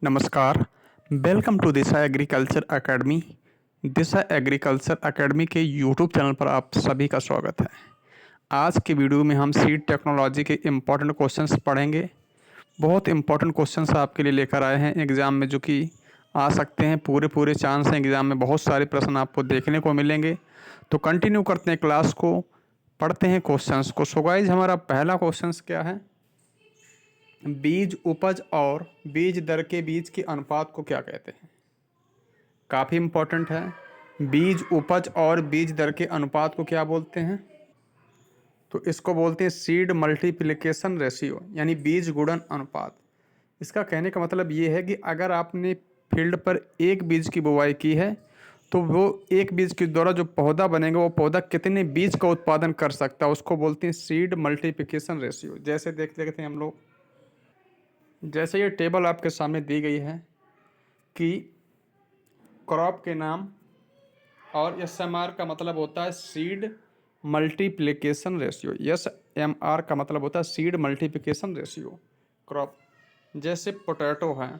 नमस्कार। Welcome to Disha agriculture academy. Disha agriculture academy के YouTube channel पर आप सभी का स्वागत है। आज की वीडियो में हम सीड टेक्नोलॉजी के इम्पोर्टेंट क्वेश्चंस पढ़ेंगे। बहुत इम्पोर्टेंट क्वेश्चंस आपके लिए लेकर आए हैं एग्ज़ाम में, जो कि आ सकते हैं। पूरे चांस हैं एग्ज़ाम में, बहुत सारे प्रश्न आपको देखने को मिलेंगे। तो कंटिन्यू करते हैं क्लास को, पढ़ते हैं क्वेश्चंस को। सो गाइस, हमारा पहला क्वेश्चंस क्या है? बीज उपज और बीज दर के बीच के अनुपात को क्या कहते हैं? काफ़ी इम्पोर्टेंट है। बीज उपज और बीज दर के अनुपात को क्या बोलते हैं? तो इसको बोलते हैं सीड मल्टीप्लिकेशन रेशियो, यानी बीज गुणन अनुपात। इसका कहने का मतलब ये है कि अगर आपने फील्ड पर एक बीज की बुवाई की है, तो वो एक बीज के द्वारा जो पौधा बनेगा, वो पौधा कितने बीज का उत्पादन कर सकता है, उसको बोलते हैं सीड मल्टीप्लिकेशन रेशियो। जैसे देख लेते हैं हम लोग, जैसे ये टेबल आपके सामने दी गई है कि क्रॉप के नाम, और SMR का मतलब होता है सीड मल्टीप्लिकेशन रेशियो। SMR का मतलब होता है सीड मल्टीप्लिकेशन रेशियो। क्रॉप जैसे पोटैटो है,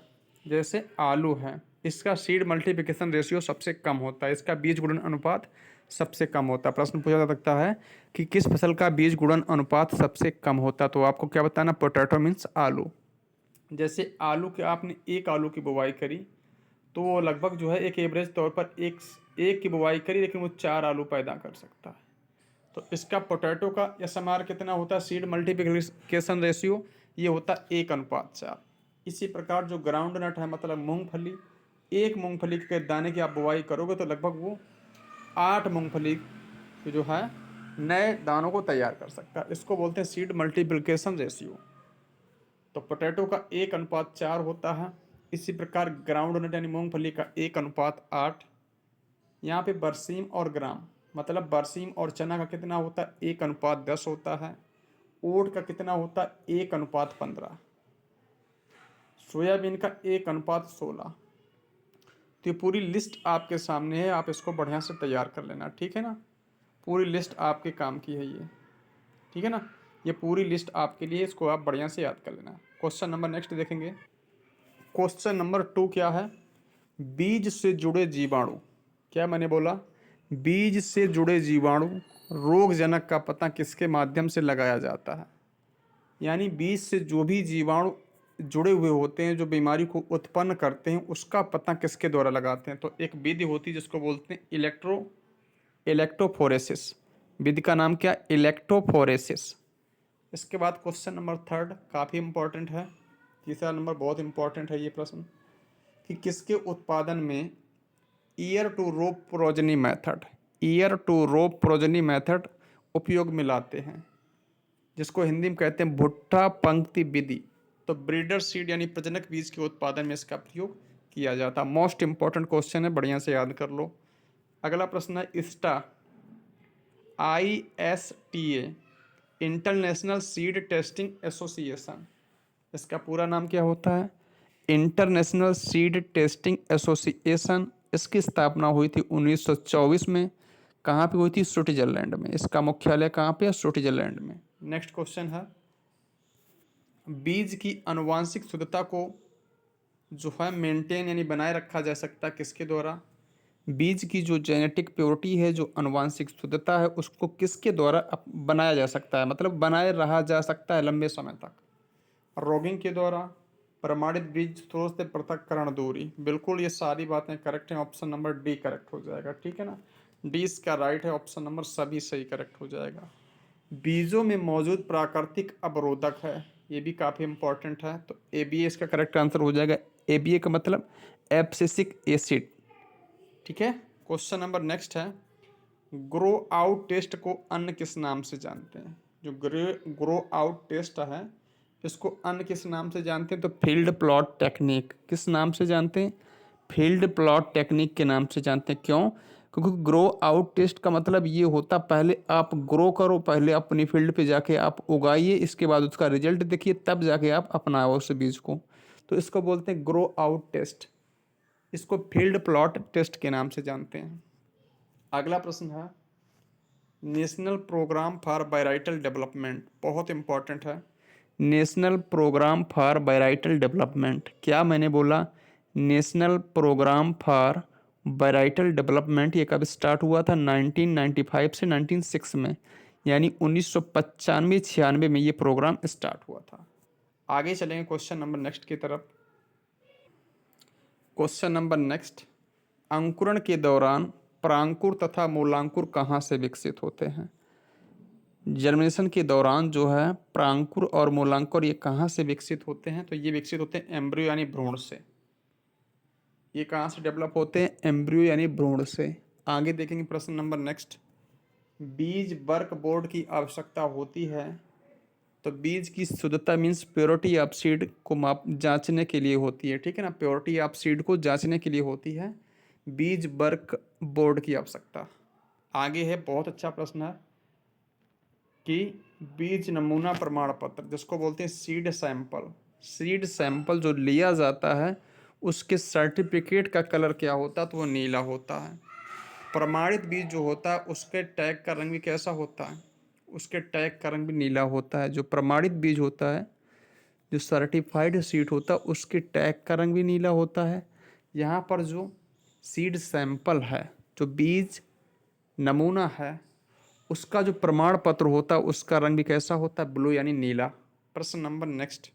जैसे आलू है, इसका सीड मल्टीप्लिकेशन रेशियो सबसे कम होता है, इसका बीज गुणन अनुपात सबसे कम होता है। प्रश्न पूछा जा सकता है कि किस फसल का बीज गुणन अनुपात सबसे कम होता है, तो आपको क्या बताना? पोटैटो मीन्स आलू। जैसे आलू के आपने एक आलू की बुवाई करी, तो वो लगभग जो है एक एवरेज तौर पर एक की बुवाई करी, लेकिन वो 4 आलू पैदा कर सकता है। तो इसका पोटैटो का SMR कितना होता है? सीड मल्टीप्लिकेशन रेशियो ये होता है 1:4। इसी प्रकार जो ग्राउंड नट है, मतलब मूंगफली, एक मूंगफली के दाने की आप बुवाई करोगे तो लगभग वो 8 मूंगफली के जो है नए दानों को तैयार कर सकता है। इसको बोलते हैं सीड मल्टीप्लिकेशन रेशियो। तो पोटैटो का 1:4 होता है। इसी प्रकार ग्राउंड नट यानी मूंगफली का 1:8। यहाँ पे बरसीम और ग्राम, मतलब बरसीम और चना का कितना होता है? 1:10 होता है। ओट का कितना होता है? 1:15। सोयाबीन का 1:16। तो ये पूरी लिस्ट आपके सामने है, आप इसको बढ़िया से तैयार कर लेना, ठीक है ना? पूरी लिस्ट आपके काम की है ये, ठीक है ना? ये पूरी लिस्ट आपके लिए, इसको आप बढ़िया से याद कर लेना। क्वेश्चन नंबर नेक्स्ट देखेंगे। क्वेश्चन नंबर 2 क्या है? बीज से जुड़े जीवाणु, क्या मैंने बोला? बीज से जुड़े जीवाणु रोगजनक का पता किसके माध्यम से लगाया जाता है? यानी बीज से जो भी जीवाणु जुड़े हुए होते हैं, जो बीमारी को उत्पन्न करते हैं, उसका पता किसके द्वारा लगाते हैं? तो एक विधि होती है जिसको बोलते हैं इलेक्ट्रोफोरेसिस। विधि का नाम क्या? इलेक्ट्रोफोरेसिस। इसके बाद क्वेश्चन नंबर 3 काफ़ी इंपॉर्टेंट है। तीसरा नंबर बहुत इंपॉर्टेंट है ये प्रश्न, कि किसके उत्पादन में ear to row progeny method उपयोग में लाते हैं, जिसको हिंदी में कहते हैं भुट्टा पंक्ति विधि। तो ब्रीडर सीड यानी प्रजनक बीज के उत्पादन में इसका प्रयोग किया जाता है। मोस्ट इंपॉर्टेंट क्वेश्चन है, बढ़िया से याद कर लो। अगला प्रश्न है ISTA, international seed testing association. इसका पूरा नाम क्या होता है? International seed testing association. इसकी स्थापना हुई थी 1924 में। कहाँ पे हुई थी? स्विट्जरलैंड में। इसका मुख्यालय कहाँ पे है? स्विट्जरलैंड में। नेक्स्ट क्वेश्चन है, बीज की आनुवांशिक शुद्धता को जो है मेंटेन यानी बनाए रखा जा सकता है किसके द्वारा? बीज की जो जेनेटिक प्योरिटी है, जो आनुवांशिक शुद्धता है, उसको किसके द्वारा बनाया जा सकता है, मतलब बनाए रहा जा सकता है लंबे समय तक? रॉगिंग के द्वारा, प्रमाणित बीज स्रोत से पृथक्करण दूरी। बिल्कुल ये सारी बातें करेक्ट हैं, ऑप्शन नंबर डी करेक्ट हो जाएगा, ठीक है ना? डी इसका राइट है, ऑप्शन नंबर सभी सही करेक्ट हो जाएगा। बीजों में मौजूद प्राकृतिक अवरोधक है, ये भी काफ़ी इंपॉर्टेंट है। तो ABA इसका करेक्ट आंसर हो जाएगा। ABA का मतलब एब्सिसिक एसिड, ठीक है। क्वेश्चन नंबर नेक्स्ट है, ग्रो आउट टेस्ट को अन्य किस नाम से जानते हैं? जो ग्रो आउट टेस्ट है, इसको अन्य किस नाम से जानते हैं? तो फील्ड प्लॉट टेक्निक। किस नाम से जानते हैं? फील्ड प्लॉट टेक्निक के नाम से जानते हैं। क्यों? क्योंकि ग्रो आउट टेस्ट का मतलब ये होता, पहले आप ग्रो करो, पहले अपनी फील्ड पे जाके आप उगाइए, इसके बाद उसका रिजल्ट देखिए, तब जाके आप अपनाओ उस बीज को। तो इसको बोलते हैं ग्रो आउट टेस्ट। इसको फील्ड प्लॉट टेस्ट के नाम से जानते हैं। अगला प्रश्न है, national programme for varietal development, बहुत इंपॉर्टेंट है। National programme for varietal development. क्या मैंने बोला? National programme for varietal development. ये कब स्टार्ट हुआ था? 1995 से 1906 में, यानी 1995-96 में ये प्रोग्राम स्टार्ट हुआ था। आगे चलेंगे क्वेश्चन नंबर नेक्स्ट की तरफ। क्वेश्चन नंबर नेक्स्ट, अंकुरण के दौरान परांकुर तथा मूलांकुर कहाँ से विकसित होते हैं? जर्मिनेशन के दौरान जो है परांकुर और मूलांकुर ये कहाँ से विकसित होते हैं? तो ये विकसित होते हैं एम्ब्रियो यानी भ्रूण से। ये कहाँ से डेवलप होते हैं? एम्ब्रियो यानी भ्रूण से। आगे देखेंगे प्रश्न number next, be's verb board की आवश्यकता होती है। तो बीज की शुद्धता मीन्स प्योरिटी ऑफ सीड को माप जांचने के लिए होती है, ठीक है ना। प्योरिटी ऑफ सीड को जांचने के लिए होती है बीज वर्क बोर्ड की आवश्यकता। आगे है बहुत अच्छा प्रश्न है कि बीज नमूना प्रमाण पत्र, जिसको बोलते हैं सीड सैंपल। सीड सैंपल जो लिया जाता है उसके सर्टिफिकेट का कलर क्या होता है? तो वो नीला होता है। प्रमाणित बीज जो होता है उसके टैग का रंग भी कैसा होता है? उसके टैग का रंग भी नीला होता है। जो प्रमाणित बीज होता है, जो सर्टिफाइड सीड होता है, उसके टैग का रंग भी नीला होता है। यहाँ पर जो सीड सैंपल है, जो बीज नमूना है, उसका जो प्रमाण पत्र होता है उसका रंग भी कैसा होता है? ब्लू यानी नीला। प्रश्न नंबर नेक्स्ट,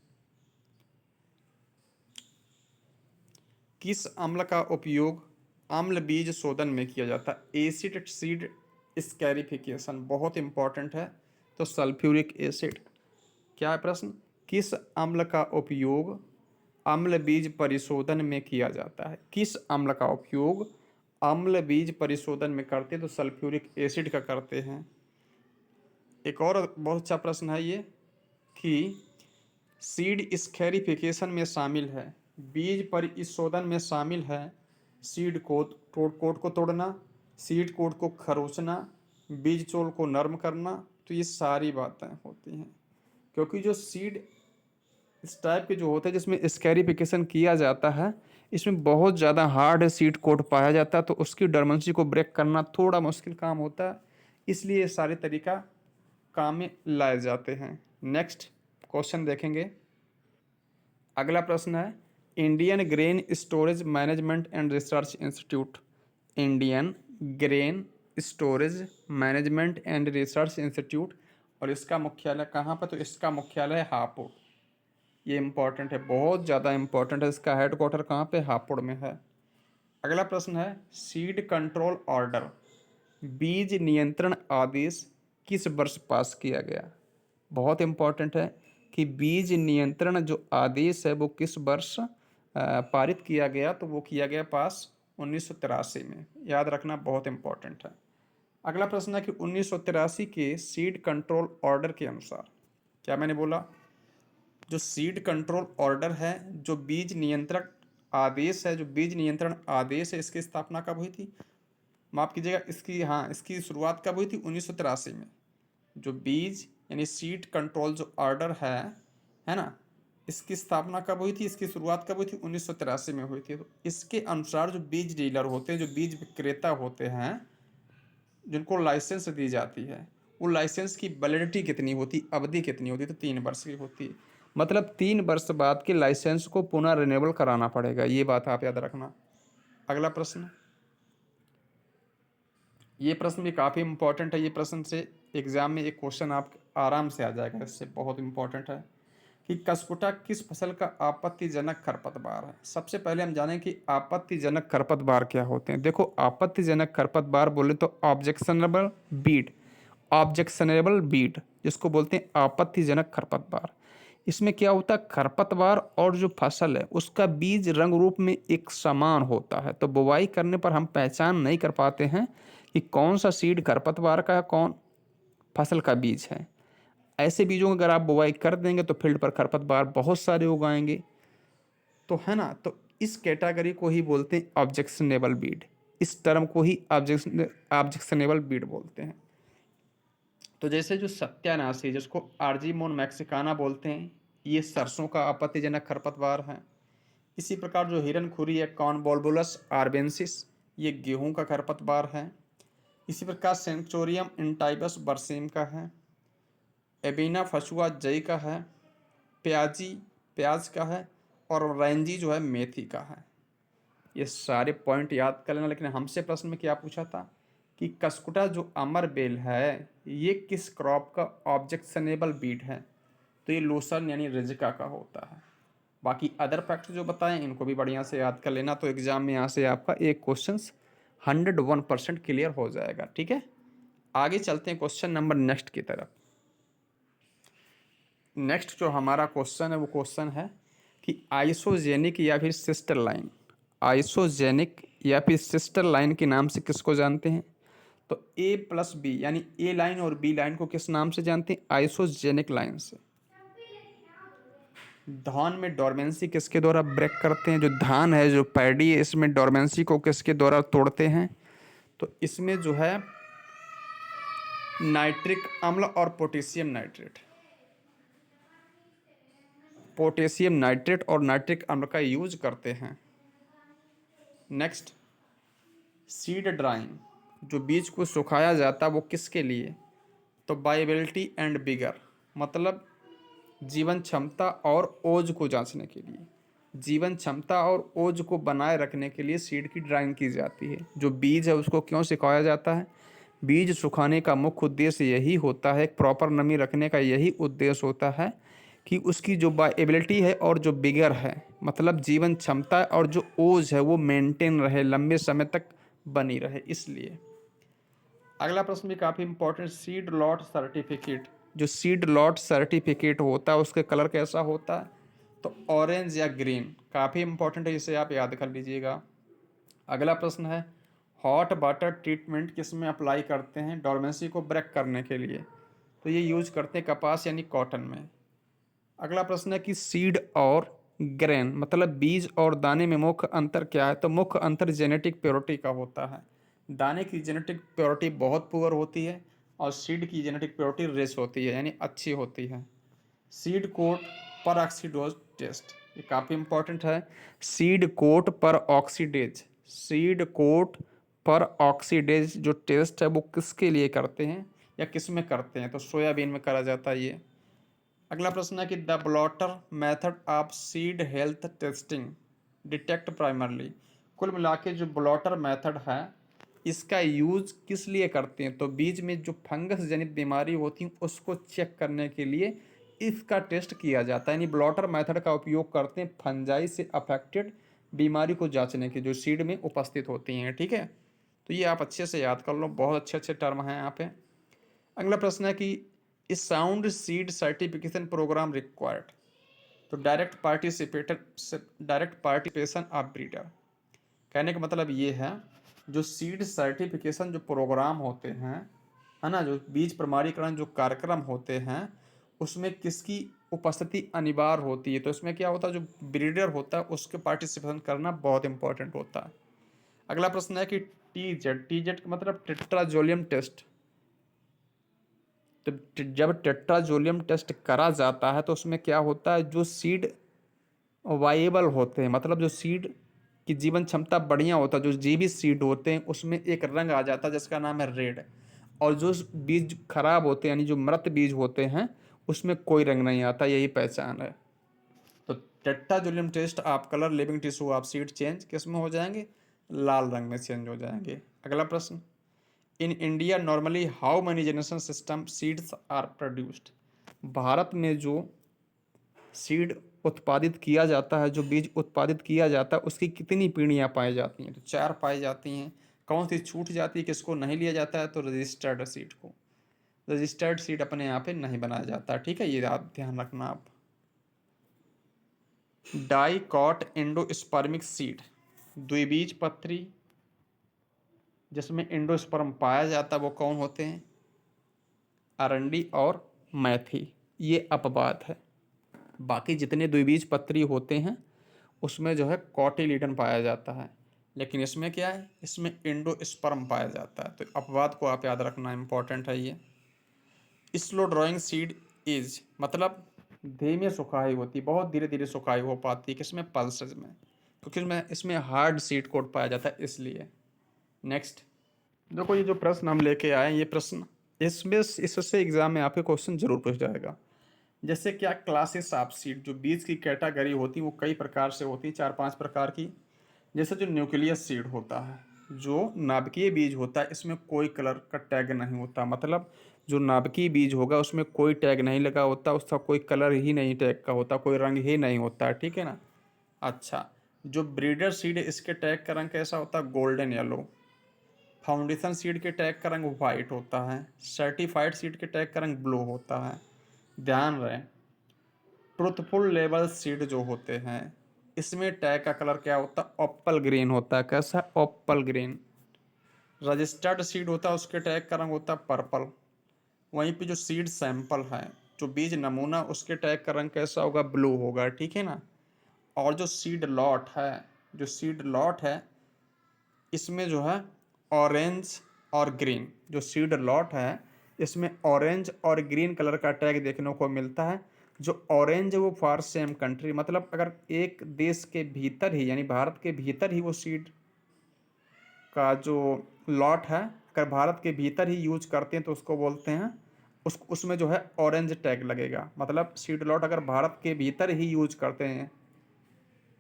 किस अम्ल का उपयोग अम्ल बीज शोधन में किया जाता है? एसिड सीड स्कैरिफिकेशन, बहुत इंपॉर्टेंट है। तो सल्फ्यूरिक एसिड। क्या है प्रश्न? किस अम्ल का उपयोग अम्ल बीज परिशोधन में किया जाता है? किस अम्ल का उपयोग अम्ल बीज परिशोधन में करते हैं? तो सल्फ्यूरिक एसिड का करते हैं। एक और बहुत अच्छा प्रश्न है ये कि सीड स्कैरिफिकेशन में शामिल है, बीज परिशोधन में शामिल है सीड कोट को तोड़ना, सीड कोट को खरोचना, बीज चोल को नरम करना। तो ये सारी बातें होती हैं, क्योंकि जो सीड इस टाइप के जो होते हैं जिसमें स्कैरिफिकेशन किया जाता है, इसमें बहुत ज़्यादा हार्ड सीड कोट पाया जाता है, तो उसकी डरमेंसी को ब्रेक करना थोड़ा मुश्किल काम होता है। इसलिए ये सारे तरीका काम में लाए जाते हैं। नेक्स्ट क्वेश्चन देखेंगे। अगला प्रश्न है, Indian grain storage management and research institute. Indian grain storage management and research institute, और इसका मुख्यालय कहाँ पर? तो इसका मुख्यालय हापुड़। ये इंपॉर्टेंट है, बहुत ज़्यादा इंपॉर्टेंट है। इसका हेडक्वार्टर कहाँ पे? हापुड़ में है। अगला प्रश्न है, सीड कंट्रोल ऑर्डर, बीज नियंत्रण आदेश किस वर्ष पास किया गया? बहुत इंपॉर्टेंट है कि बीज नियंत्रण जो आदेश है वो किस वर्ष पारित किया गया? तो वो किया गया पास 1983 में। याद रखना, बहुत इंपॉर्टेंट है। अगला प्रश्न है कि 1983 के सीड कंट्रोल ऑर्डर के अनुसार, क्या मैंने बोला? जो सीड कंट्रोल ऑर्डर है, जो बीज नियंत्रण आदेश है, जो बीज नियंत्रण आदेश है, इसकी स्थापना कब हुई थी? माफ कीजिएगा, इसकी, हाँ, इसकी शुरुआत कब हुई थी? 1983 में। जो बीज यानी सीड कंट्रोल जो ऑर्डर है ना, इसकी स्थापना कब हुई थी? इसकी शुरुआत कब हुई थी? 1983 में हुई थी। तो इसके अनुसार जो बीज डीलर होते हैं, जो बीज विक्रेता होते हैं, जिनको लाइसेंस दी जाती है, वो लाइसेंस की वैलिडिटी कितनी होती, अवधि कितनी होती? तो 3 वर्ष की होती है। मतलब 3 वर्ष बाद के लाइसेंस को पुनः रिन्यूएबल कराना पड़ेगा, ये बात आप याद रखना। अगला प्रश्न, ये प्रश्न भी काफ़ी इंपॉर्टेंट है। ये प्रश्न से एग्जाम में एक क्वेश्चन आप आराम से आ जाएगा, इससे बहुत इंपॉर्टेंट है कि कसकुटा किस फसल का आपत्तिजनक खरपतवार है? सबसे पहले हम जानें कि आपत्तिजनक खरपतवार क्या होते हैं। देखो, आपत्तिजनक खरपतवार बोले तो ऑब्जेक्शनेबल बीट, ऑब्जेक्शनेबल बीट जिसको बोलते हैं आपत्तिजनक खरपतवार। इसमें क्या होता है, खरपतवार और जो फसल है उसका बीज रंग रूप में एक समान होता है, तो बुवाई करने पर हम पहचान नहीं कर पाते हैं कि कौन सा सीड खरपतवार का है, कौन फसल का बीज है। ऐसे बीजों की अगर आप बुवाई कर देंगे तो फील्ड पर खरपतवार बहुत सारे उगाएंगे, तो है ना। तो इस कैटेगरी को ही बोलते हैं ऑब्जेक्शनेबल बीड, इस टर्म को ही ऑब्जेक्शनेबल बीड बोलते हैं। तो जैसे जो सत्यानाशी, जिसको आर्जीमोन मैक्सिकाना बोलते हैं, ये सरसों का आपत्तिजनक खरपतवार है। इसी प्रकार जो हिरनखुरी है, कॉर्नवोल्वुलस आर्बेंसिस, ये गेहूं का खरपतवार है। इसी प्रकार सेंचुरियम इंटाइबस बरसीम का है। एबिना फसुआ जई का है। प्याजी प्याज का है, और रैंजी जो है मेथी का है। ये सारे पॉइंट याद कर लेना। लेकिन हमसे प्रश्न में क्या पूछा था कि कसकुटा जो अमर बेल है ये किस क्रॉप का ऑब्जेक्शनेबल बीट है, तो ये लोसन यानी रिजिका का होता है। बाकी अदर फैक्ट जो बताएं इनको भी बढ़िया से याद कर लेना, तो एग्जाम में यहाँ से आपका एक क्वेश्चन 101% क्लियर हो जाएगा। ठीक है, आगे चलते हैं क्वेश्चन नंबर नेक्स्ट की तरफ। नेक्स्ट जो हमारा क्वेश्चन है वो क्वेश्चन है कि आइसोजेनिक या फिर सिस्टर लाइन, आइसोजेनिक या फिर सिस्टर लाइन के नाम से किसको जानते हैं? तो ए प्लस बी यानी ए लाइन और बी लाइन को किस नाम से जानते हैं? आइसोजेनिक लाइन से। धान में डोरमेंसी किसके द्वारा ब्रेक करते हैं? जो धान है, जो पैडी है, इसमें डोरमेंसी को किसके द्वारा तोड़ते हैं? तो इसमें जो है नाइट्रिक अम्ल और पोटेशियम नाइट्रेट, पोटेशियम नाइट्रेट और नाइट्रिक अम्ल का यूज करते हैं। नेक्स्ट, सीड ड्राइंग, जो बीज को सुखाया जाता है वो किसके लिए? तो वायबिलिटी एंड बिगर, मतलब जीवन क्षमता और ओज को जांचने के लिए, जीवन क्षमता और ओज को बनाए रखने के लिए सीड की ड्राइंग की जाती है। जो बीज है उसको क्यों सुखाया जाता है? बीज सुखाने का मुख्य उद्देश्य यही होता है, प्रॉपर नमी रखने का यही उद्देश्य होता है कि उसकी जो वायबिलिटी है और जो बिगर है, मतलब जीवन क्षमता और जो ओज है वो मेंटेन रहे, लंबे समय तक बनी रहे, इसलिए। अगला प्रश्न भी काफ़ी इंपॉर्टेंट, सीड लॉट सर्टिफिकेट, जो सीड लॉट सर्टिफिकेट होता है उसके कलर कैसा होता है? तो ऑरेंज या ग्रीन, काफ़ी इंपॉर्टेंट है, इसे आप याद कर लीजिएगा। अगला प्रश्न है हॉट वाटर ट्रीटमेंट किस में अप्लाई करते हैं डोरमेंसी को ब्रेक करने के लिए? तो ये यूज करते हैं कपास यानी कॉटन में। अगला प्रश्न है कि सीड और ग्रेन, मतलब बीज और दाने में मुख्य अंतर क्या है? तो मुख्य अंतर जेनेटिक प्योरिटी का होता है। दाने की जेनेटिक प्योरिटी बहुत पुअर होती है और सीड की जेनेटिक प्योरिटी रिच होती है, यानी अच्छी होती है। सीड कोट पर ऑक्सीडोज टेस्ट, ये काफ़ी इंपॉर्टेंट है। सीड कोट पर ऑक्सीडेज, सीड कोट पर ऑक्सीडेज जो टेस्ट है वो किसके लिए करते हैं या किस में करते हैं? तो सोयाबीन में करा जाता है ये। अगला प्रश्न है कि the blotter method of seed health testing detect primarily, कुल मिला के जो ब्लॉटर मेथड है इसका यूज किस लिए करते हैं? तो बीज में जो फंगस जनित बीमारी होती है उसको चेक करने के लिए इसका टेस्ट किया जाता है, यानी ब्लॉटर मेथड का उपयोग करते हैं फंजाई से अफेक्टेड बीमारी को जांचने की जो सीड में उपस्थित होती हैं। ठीक है, तो ये आप अच्छे से याद कर लो, बहुत अच्छे अच्छे टर्म हैं यहाँ पे। अगला प्रश्न है कि इस sound seed certification programme required, तो डायरेक्ट पार्टिसिपेशन ऑफ ब्रीडर, कहने का मतलब ये है जो सीड सर्टिफिकेशन जो प्रोग्राम होते हैं, है ना, जो बीज प्रमाणीकरण जो कार्यक्रम होते हैं उसमें किसकी उपस्थिति अनिवार्य होती है? तो इसमें क्या होता है, जो ब्रीडर होता है उसके पार्टिसिपेशन करना बहुत इंपॉर्टेंट होता है। अगला प्रश्न है कि टीजेड का मतलब टेट्राजोलियम टेस्ट, तो जब टेट्राजोलियम टेस्ट करा जाता है तो उसमें क्या होता है, जो सीड वाइएबल होते हैं, मतलब जो सीड की जीवन क्षमता बढ़िया होता है, जो जीवित सीड होते हैं उसमें एक रंग आ जाता है जिसका नाम है रेड, और जो बीज खराब होते हैं यानी जो मृत बीज होते हैं उसमें कोई रंग नहीं आता, यही पहचान है। तो टेट्राजोलियम टेस्ट आप कलर लिविंग टिश्यू आप सीड चेंज किस में हो जाएंगे? लाल रंग में चेंज हो जाएंगे। अगला प्रश्न, in India normally how many generation system seeds are produced, भारत में जो सीड उत्पादित किया जाता है, जो बीज उत्पादित किया जाता है उसकी कितनी पीढ़ियाँ पाई जाती हैं? तो 4 पाई जाती हैं। कौन सी छूट जाती है, किसको नहीं लिया जाता है? तो रजिस्टर्ड सीड को, रजिस्टर्ड सीड अपने यहाँ पे नहीं बनाया जाता। ठीक है, ये आप ध्यान रखना। आप डाइकॉट एंडोस्पर्मिक सीड, द्विबीजपत्री जिसमें एंडोस्पर्म पाया जाता है वो कौन होते हैं? अरंडी और मैथी, ये अपवाद है। बाकी जितने द्विबीजपत्री होते हैं उसमें जो है कॉटिलीडन पाया जाता है, लेकिन इसमें क्या है, इसमें एंडोस्पर्म पाया जाता है। तो अपवाद को आप याद रखना, इंपॉर्टेंट है ये। स्लो ड्राइंग सीड इज, मतलब धीमे सुखाई होती, बहुत धीरे धीरे सुखाई हो पाती है, किसमें? पल्सेज में, क्योंकि इसमें हार्ड सीड कोड पाया जाता है इसलिए। नेक्स्ट देखो, ये जो प्रश्न हम लेके आए ये प्रश्न इसमें इससे एग्जाम में आपके क्वेश्चन जरूर पूछ जाएगा। जैसे क्या क्लासेस ऑफ सीड, जो बीज की कैटेगरी होती है वो कई प्रकार से होती है, 4-5 प्रकार की। जैसे जो न्यूक्लियस सीड होता है, जो नाभिकीय बीज होता है, इसमें कोई कलर का टैग नहीं होता, मतलब जो नाभिकीय बीज होगा उसमें कोई टैग नहीं लगा होता, उसका कोई कलर ही नहीं टैग का होता, कोई रंग ही नहीं होता है, ठीक है ना। अच्छा, जो ब्रीडर सीड है इसके टैग का रंग कैसा होता है, गोल्डन येलो। फाउंडेशन सीड के टैग का रंग वाइट होता है। सर्टिफाइड सीड के टैग का रंग ब्लू होता है। ध्यान रहे, ट्रुथफुल लेबल सीड जो होते हैं इसमें टैग का कलर क्या होता है, ऑप्पल ग्रीन होता है। कैसा, ऑप्पल ग्रीन। रजिस्टर्ड सीड होता है उसके टैग का रंग होता है पर्पल। वहीं पे जो सीड सैंपल है, जो बीज नमूना, उसके टैग का रंग कैसा होगा, ब्लू होगा, ठीक है ना। और जो सीड लॉट है, जो सीड लॉट है इसमें जो है ऑरेंज और ग्रीन, जो सीड लॉट है इसमें ऑरेंज और ग्रीन कलर का टैग देखने को मिलता है। जो ऑरेंज है वो फॉर सेम कंट्री, मतलब अगर एक देश के भीतर ही, यानी भारत के भीतर ही वो सीड का जो लॉट है अगर भारत के भीतर ही यूज करते हैं तो उसको बोलते हैं, उसमें जो है ऑरेंज टैग लगेगा। मतलब सीड लॉट अगर भारत के भीतर ही यूज करते हैं,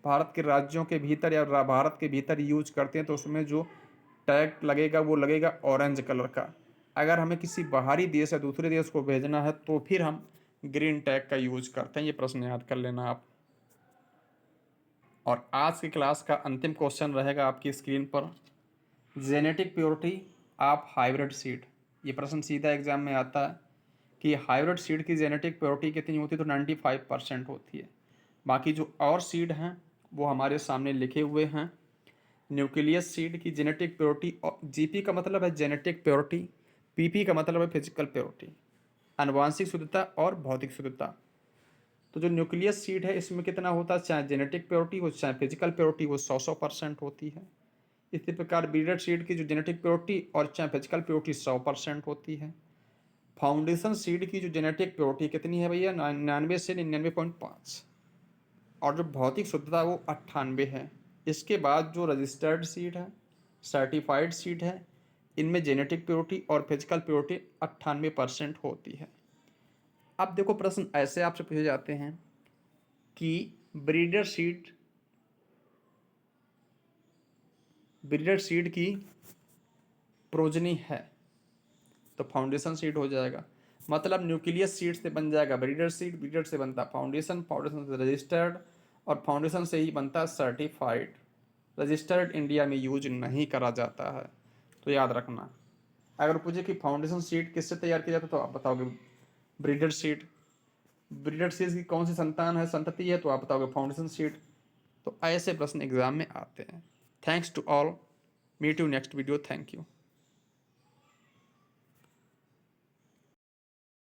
भारत के राज्यों के भीतर या भारत के भीतर यूज करते हैं तो उसमें जो टैग लगेगा वो लगेगा ऑरेंज कलर का। अगर हमें किसी बाहरी देश या दूसरे देश को भेजना है तो फिर हम ग्रीन टैग का यूज करते हैं। ये प्रश्न याद कर लेना आप। और आज की क्लास का अंतिम क्वेश्चन रहेगा आपकी स्क्रीन पर, genetic purity of hybrid seed. ये प्रश्न सीधा एग्जाम में आता है कि हाइब्रिड सीड की जेनेटिक प्योरिटी कितनी होती है, तो 95% होती है। बाकी जो और सीड हैं वो हमारे सामने लिखे हुए हैं। न्यूक्लियस सीड की जेनेटिक प्योरिटी, जीपी का मतलब है जेनेटिक प्योरिटी, पीपी का मतलब है फिजिकल प्योरिटी, आनुवांशिक शुद्धता और भौतिक शुद्धता। तो जो न्यूक्लियस सीड है इसमें कितना होता है, चाहे जेनेटिक प्योरिटी हो चाहे फिजिकल प्योरिटी हो, 100% होती है। इसी प्रकार ब्रीडर सीड की जो जेनेटिक प्योरिटी और चाहे फिजिकल प्योरिटी 100% होती है। फाउंडेशन सीड की जो जेनेटिक प्योरिटी कितनी है भैया, 99 से 99.5, और जो भौतिक शुद्धता वो 98 है। इसके बाद जो रजिस्टर्ड सीड है, सर्टिफाइड सीड है, इनमें जेनेटिक प्योरिटी और फिजिकल प्योरिटी 98% होती है। अब देखो प्रश्न ऐसे आपसे पूछे जाते हैं कि ब्रीडर सीड, ब्रीडर सीड की प्रोजनी है तो फाउंडेशन सीड हो जाएगा। मतलब न्यूक्लियस सीड से बन जाएगा ब्रीडर सीड, ब्रीडर से बनता फाउंडेशन, फाउंडेशन से रजिस्टर्ड, और फाउंडेशन से ही बनता सर्टिफाइड। रजिस्टर्ड इंडिया में यूज नहीं करा जाता है, तो याद रखना। अगर पूछे कि फाउंडेशन सीड किससे तैयार किया जाता है तो आप बताओगे ब्रीडर सीड। ब्रीडर सीड की कौन सी संतान है, संतति है, तो आप बताओगे फाउंडेशन सीड। तो ऐसे प्रश्न एग्जाम में आते हैं। Thanks to all, meet you next video, thank you.